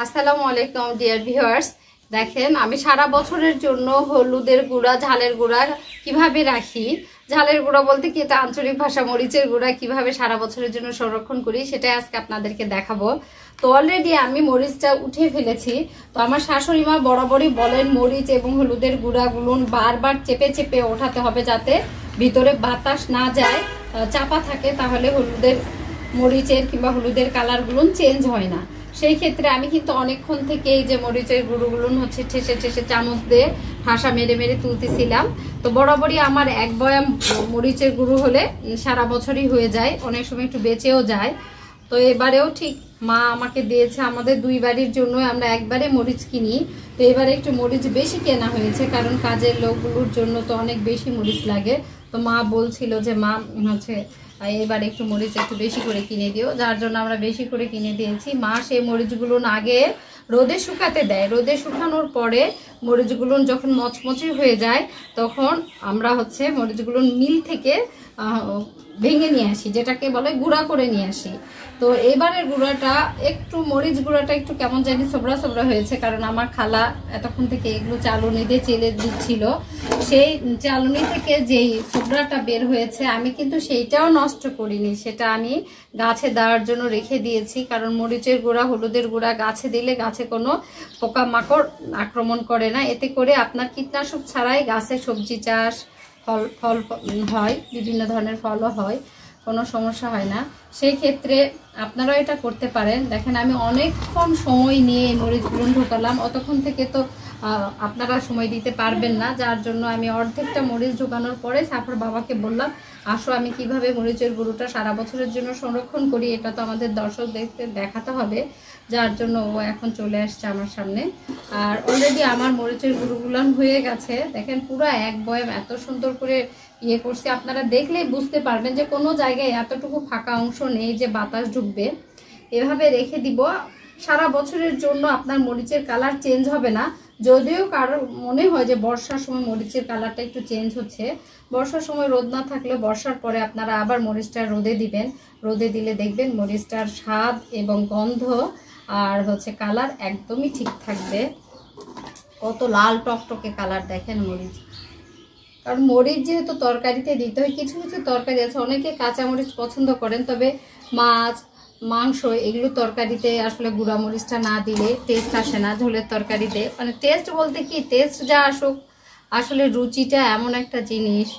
আসসালামু আলাইকুম dear viewers. দেখেন আমি সারা বছরের জন্য হলুদের গুঁড়া ঝালের গুঁড়া কিভাবে রাখি, ঝালের গুঁড়া বলতে কি এটা আঞ্চলিক ভাষা, মরিচের গুঁড়া কিভাবে সারা বছরের জন্য সংরক্ষণ করি সেটাই আজকে আপনাদেরকে দেখাবো। তো অলরেডি আমি মরিচটা উঠিয়ে ফেলেছি। তো আমার শাশুড়ি মা বরাবরই বলেন মরিচ এবং হলুদের গুঁড়াগুলো বারবার চেপে চেপে ওঠাতে হবে যাতে ভিতরে বাতাস না যায়, চাপা থাকে, তাহলে হলুদের মরিচের কিংবা হলুদের কালারগুলো চেঞ্জ হয় না। সেই ক্ষেত্রে আমি কিন্তু অনেকক্ষণ থেকে এই যে মরিচের গুঁড়োগুলো হচ্ছে ঠেসে ঠেসে চামচ দিয়ে ঠাসা মেরে মেরে তুলতেছিলাম। তো বরাবরই আমার এক বয়াম মরিচের গুঁড়ো হলে সারা বছরই হয়ে যায়, অনেক সময় একটু বেঁচেও যায়। তো এবারেও ঠিক মা আমাকে দিয়েছে, আমাদের দুই বাড়ির জন্য আমরা একবারে মরিচ কিনি। তো এবারে একটু মরিচ বেশি কেনা হয়েছে, কারণ কাজের লোকগুলোর জন্য তো অনেক বেশি মরিচ লাগে। তো মা বলছিল যে মা হচ্ছে এবার একটু মরিচ একটু বেশি করে কিনে দিও, যার জন্য আমরা বেশি করে কিনে দিয়েছি। মা সেই মরিচগুলো আগে রোদে শুকাতে দেয়, রোদে শুকানোর পরে মরিচগুলো যখন মচমচে হয়ে যায় তখন আমরা হচ্ছে মরিচগুলো মিল থেকে ভেঙে নিয়ে আসি, যেটাকে বলে গুঁড়া করে নিয়ে আসি। তো এবারের গুঁড়াটা একটু মরিচ গুঁড়াটা একটু কেমন জানি সোবরা সোবরা হয়েছে, কারণ আমার খালা এতক্ষণ থেকে এগুলো চালুনি দিয়ে চেলে দিচ্ছিল। সেই চালুনি থেকে যেই সোবরাটা বের হয়েছে আমি কিন্তু সেইটাও নষ্ট করিনি, সেটা আমি গাছে দেওয়ার জন্য রেখে দিয়েছি। কারণ মরিচের গুঁড়া হলুদের গুঁড়া গাছে দিলে গাছে কোনো পোকামাকড় আক্রমণ করে না, এতে করে আপনার কীটনাশক ছাড়াই গাছে সবজি চাষ ফল হয়, বিভিন্ন ধরনের ফলও হয়, কোনো সমস্যা হয় না। সেই ক্ষেত্রে আপনারাও এটা করতে পারেন। দেখেন আমি অনেকক্ষণ সময় নিয়ে মরিচগুলো ঢোকালাম, অতক্ষণ থেকে তো আপনারা সময় দিতে পারবেন না, যার জন্য আমি অর্ধেকটা মরিচ ঢোকানোর পরে সাফার বাবাকে বললাম আসো আমি কিভাবে মরিচের গুঁড়োটা সারা বছরের জন্য সংরক্ষণ করি, এটা তো আমাদের দর্শক দেখাতে হবে, যার জন্য ও এখন চলে আসছে আমার সামনে। আর অলরেডি আমার মরিচের গুঁড়োগুলো হয়ে গেছে। দেখেন পুরো এক বয়াম এত সুন্দর করে ইয়ে করছি, আপনারা দেখলেই বুঝতে পারবেন যে কোনো জায়গায় এতটুকু ফাঁকা অংশ নেই যে বাতাস ঢুকবে। এভাবে রেখে দিব, সারা বছরের জন্য আপনার মরিচের কালার চেঞ্জ হবে না। যদিও কারো মনে হয় যে বর্ষার সময় মরিচের কালারটা একটু চেঞ্জ হচ্ছে, বর্ষার সময় রোদ না থাকলে বর্ষার পরে আপনারা আবার মরিচটা রোদে দিবেন, রোদে দিলে দেখবেন মরিচটার স্বাদ এবং গন্ধ আর হচ্ছে কালার একদমই ঠিক থাকবে। কত লাল টকটকে কালার দেখেন মরিচ। কারণ মরিচ যেহেতু তরকারিতে দিতে হয়, কিছু কিছু তরকারি আছে অনেকে কাঁচা মরিচ পছন্দ করেন, তবে মাছ মাংস এগুলো তরকারিতে আসলে গুঁড়া মরিচটা না দিলে টেস্ট আসে না ঝোলের তরকারিতে। মানে টেস্ট বলতে কি, টেস্ট যা আসুক, আসলে রুচিটা এমন একটা জিনিস,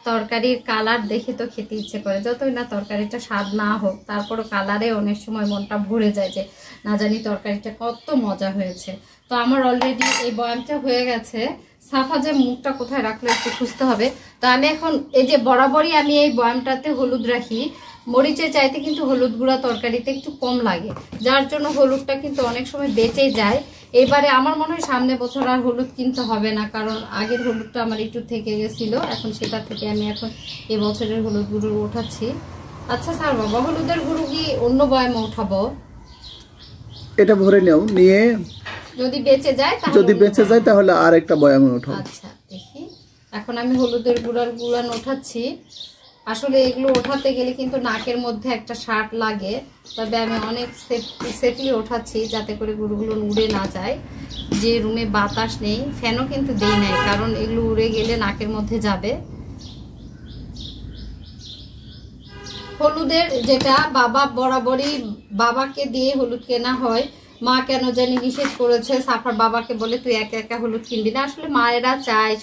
তরকারির কালার দেখে তো খেতে ইচ্ছে করে, যতই না তরকারিটা স্বাদ না হোক তারপরও কালারে অনেক সময় মনটা ভরে যায় যে না জানি তরকারিটা কত মজা হয়েছে। তো আমার অলরেডি এই বয়ামটা হয়ে গেছে। সাফা যে মুখটা কোথায় রাখলে একটু খুঁজতে হবে। তো আমি এখন এই যে বরাবরই আমি এই বয়ামটাতে হলুদ রাখি, মরিচের চাইতে কিন্তু হলুদ গুঁড়া তরকারিতে একটু কম লাগে, যার জন্য হলুদটা কিন্তু অনেক সময় বেঁচে যায়। এবারে আমার মনে হয় সামনে বছর আর হলুদ কিনতে হবে না, কারণ আগের হলুদটা আমার একটু থেকে গেছিল, এখন সেটা থেকে আমি এখন এবছরের হলুদ গুঁড়ো উঠাচ্ছি। আচ্ছা স্যার বাবা, হলুদের গুঁড়ো কি অন্য বয়ামে উঠাবো? এটা ভরে নাও, নিয়ে যদি বেঁচে যায় তাহলে আর একটা বয়ামে উঠাও। আচ্ছা দেখি, এখন আমি হলুদের গুঁড়া ওঠাচ্ছি। আসলে এগুলো ওঠাতে গেলে কিন্তু নাকের মধ্যে একটা শার্ট লাগে, তবে আমি অনেক সেফলি ওঠাচ্ছি যাতে করে গুঁড়োগুলো উড়ে না যায়। যে রুমে বাতাস নেই, ফ্যানও কিন্তু দেই নাই, কারণ এগুলো উড়ে গেলে নাকের মধ্যে যাবে। হলুদের যেটা বাবা বরাবরই বাবাকে দিয়ে হলুদ কেনা হয়, মা কেন জানি নিষেধ করেছে, সাফার বাবাকে বলে তুই একা একা হলুদ কিনবি না। আসলে মায়েরা চায়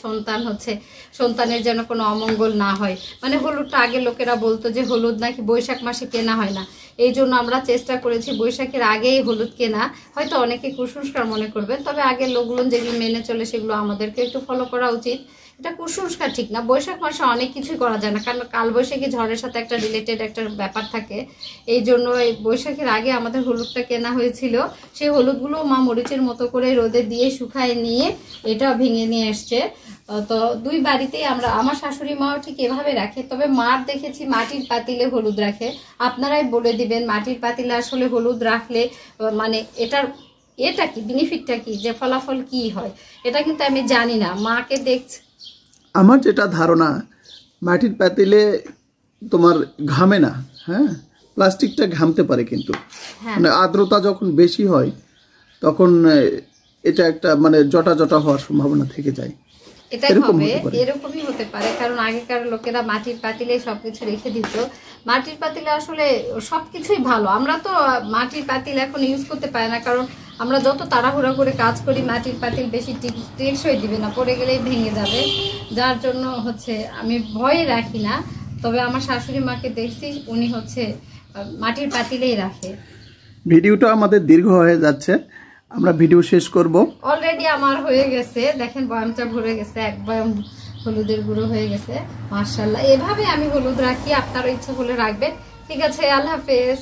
সন্তানের যেন কোনো অমঙ্গল না হয়। মানে হলুদটা আগে লোকেরা বলতো যে হলুদ নাকি বৈশাখ মাসে কেনা হয় না, এই জন্য আমরা চেষ্টা করেছি বৈশাখের আগেই হলুদ কেনা। হয়তো অনেকে কুসংস্কার মনে করবেন, তবে আগের লোকগুলো যেগুলো মেনে চলে সেগুলো আমাদেরকে একটু ফলো করা উচিত। এটা কুসংস্কার ঠিক না, বৈশাখ মাসে অনেক কিছুই করা যায় না, কারণ কালবৈশাখী ঝড়ের সাথে একটা রিলেটেড একটা ব্যাপার থাকে। এই জন্য এই বৈশাখের আগে আমাদের হলুদটা কেনা হয়েছিল। সেই হলুদগুলো মা মরিচের মতো করে রোদে দিয়ে শুকায় নিয়ে এটা ভেঙে নিয়ে এসছে। তো দুই বাড়িতেই আমার শাশুড়ি মাও ঠিক এভাবে রাখে, তবে মার দেখেছি মাটির পাতিলে হলুদ রাখে। আপনারাই বলে দিবেন মাটির পাতিলে আসলে হলুদ রাখলে মানে এটা কি বেনিফিটটা কি, যে ফলাফল কি হয়, এটা কিন্তু আমি জানি না, মাকে দেখছি। আমার যেটা ধারণা, মাটির পাতিলে তোমার ঘামে না, হ্যাঁ, প্লাস্টিকটা ঘামতে পারে, কিন্তু মানে আর্দ্রতা যখন বেশি হয় তখন এটা একটা মানে জটা জটা হওয়ার সম্ভাবনা থেকে যায়। এটাই হবে, এরকমই হতে পারে। কারণ আগেকার লোকেরা মাটির পাতিলে সবকিছু রেখে দিত। মাটির পাতিলে আসলে সবকিছুই ভালো। আমরা তো মাটির পাতিল এখন ইউজ করতে পারি না, কারণ আমরা যত তাড়াহুড়া করে কাজ করি মাটির পাতিল বেশি টেকসই দিবে না, পড়ে গেলেই ভেঙে যাবে। যার জন্য হচ্ছে আমি ভয়ে রাখি না। তবে আমার শাশুড়ি মাকে দেখছি উনি হচ্ছে মাটির পাতিলেই রাখে। ভিডিওটা আমাদের দীর্ঘ হয়ে যাচ্ছে, আমরা ভিডিও শেষ করব। অলরেডি আমার হয়ে গেছে, দেখেন বয়ামটা ভরে গেছে, এক বয়াম হলুদের গুঁড়ো হয়ে গেছে। মাশাআল্লাহ, এভাবে আমি হলুদ রাখি, আপনারও ইচ্ছা হলে রাখবেন। ঠিক আছে, আল্লাহ হাফেজ।